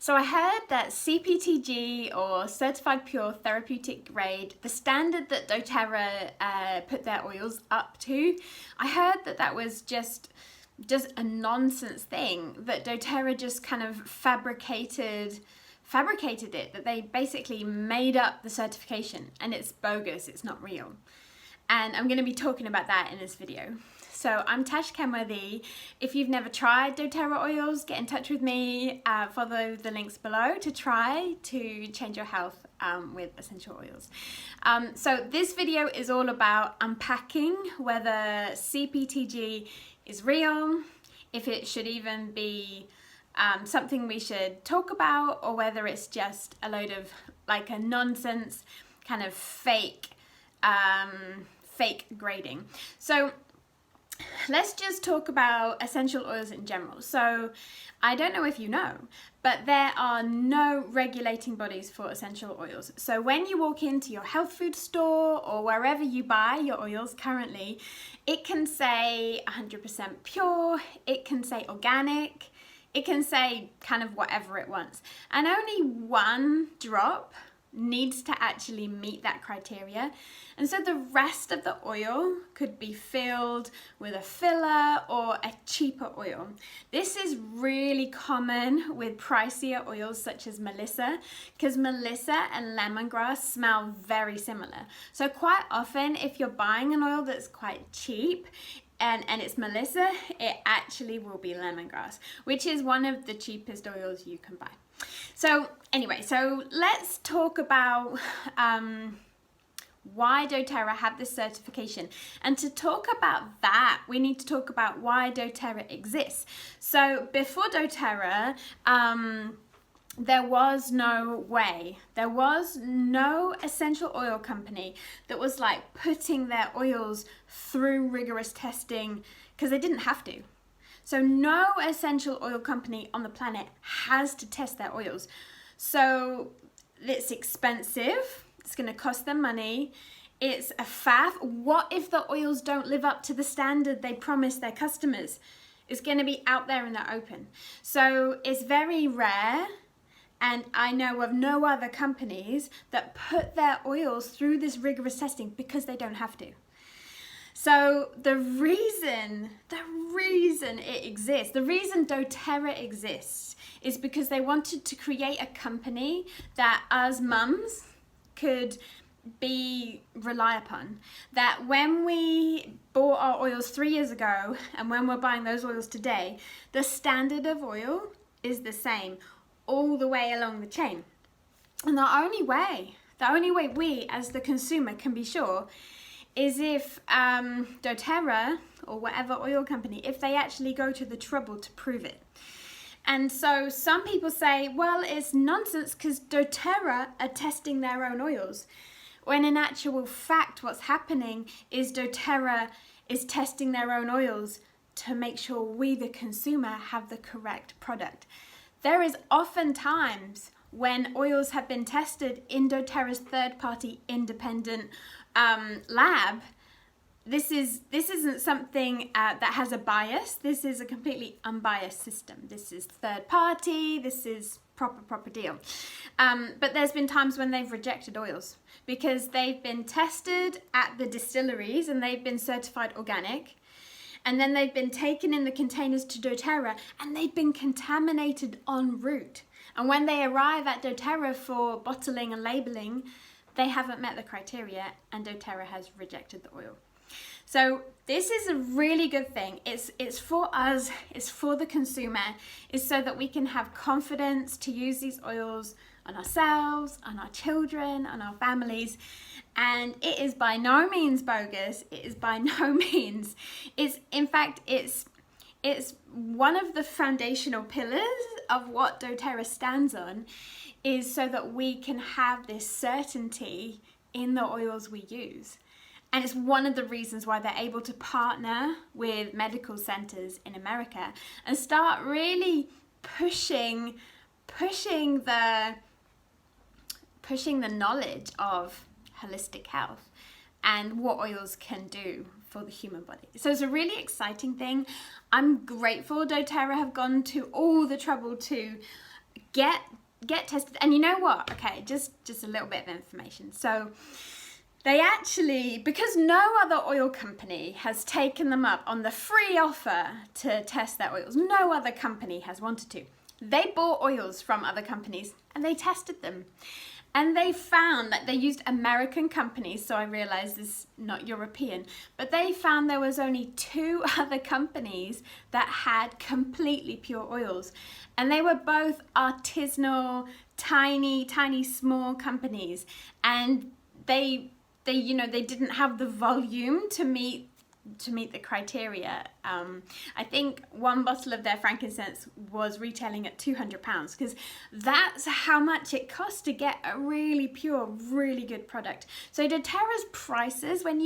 So I heard that CPTG, or Certified Pure Therapeutic Grade, the standard that doTERRA put their oils up to, I heard that that was just a nonsense thing, that doTERRA just kind of fabricated it, that they basically made up the certification, and it's bogus, it's not real. And I'm going to be talking about that in this video. So I'm Tash Kenworthy. If you've never tried doTERRA oils, get in touch with me. Follow the links below to try to change your health with essential oils. So this video is all about unpacking whether CPTG is real, if it should even be something we should talk about, or whether it's just a load of like a nonsense kind of fake grading. So let's just talk about essential oils in general. So I don't know if you know, but there are no regulating bodies for essential oils. So when you walk into your health food store or wherever you buy your oils currently, it can say 100% pure, it can say organic, it can say kind of whatever it wants. And only one drop needs to actually meet that criteria, and so the rest of the oil could be filled with a filler or a cheaper oil. This is really common with pricier oils such as Melissa, because Melissa and lemongrass smell very similar. So quite often if you're buying an oil that's quite cheap and it's Melissa, it actually will be lemongrass, which is one of the cheapest oils you can buy. So anyway, so let's talk about why doTERRA have this certification. And to talk about that, we need to talk about why doTERRA exists. So before doTERRA, there was no way, there was no essential oil company that was like putting their oils through rigorous testing, because they didn't have to. So no essential oil company on the planet has to test their oils. So it's expensive, it's going to cost them money, it's a faff. What if the oils don't live up to the standard they promise their customers? It's going to be out there in the open. So it's very rare, and I know of no other companies that put their oils through this rigorous testing because they don't have to. So the reason it exists, the reason doTERRA exists, is because they wanted to create a company that us mums could rely upon. That when we bought our oils 3 years ago and when we're buying those oils today, the standard of oil is the same all the way along the chain. And the only way we as the consumer can be sure is if doTERRA or whatever oil company, if they actually go to the trouble to prove it. And so some people say, well, it's nonsense because doTERRA are testing their own oils. When in actual fact, what's happening is doTERRA is testing their own oils to make sure we, the consumer, have the correct product. There is often times when oils have been tested in doTERRA's third-party independent lab. This isn't something that has a bias. This is a completely unbiased system. This is third party. This is proper deal. But there's been times when they've rejected oils because they've been tested at the distilleries and they've been certified organic, and then they've been taken in the containers to doTERRA and they've been contaminated en route. And when they arrive at doTERRA for bottling and labeling, they haven't met the criteria and doTERRA has rejected the oil. So this is a really good thing. It's for us, it's for the consumer, it's so that we can have confidence to use these oils on ourselves, on our children, on our families. And it is by no means bogus. It is by no means. In fact, it's one of the foundational pillars of what doTERRA stands on, is so that we can have this certainty in the oils we use. And it's one of the reasons why they're able to partner with medical centers in America and start really pushing the knowledge of holistic health and what oils can do for the human body. So it's a really exciting thing. I'm grateful doTERRA have gone to all the trouble to get tested. And you know what? Okay, just a little bit of information. So they actually, because no other oil company has taken them up on the free offer to test their oils, no other company has wanted to. They bought oils from other companies and they tested them. And they found that they used American companies, so I realized this is not European, but they found there was only 2 other companies that had completely pure oils. And they were both artisanal, tiny, small companies. And they didn't have the volume to meet the criteria. I think one bottle of their frankincense was retailing at £200 because that's how much it costs to get a really pure, really good product. So doTERRA's prices, when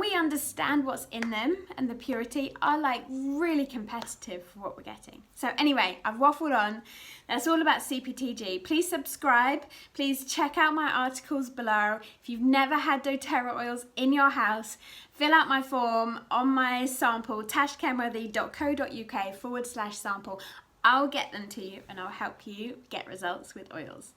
we understand what's in them and the purity, are like really competitive for what we're getting. So anyway, I've waffled on. That's all about CPTG. Please subscribe. Please check out my articles below. If you've never had doTERRA oils in your house, fill out my form on my sample, tashkenworthy.co.uk/sample. I'll get them to you and I'll help you get results with oils.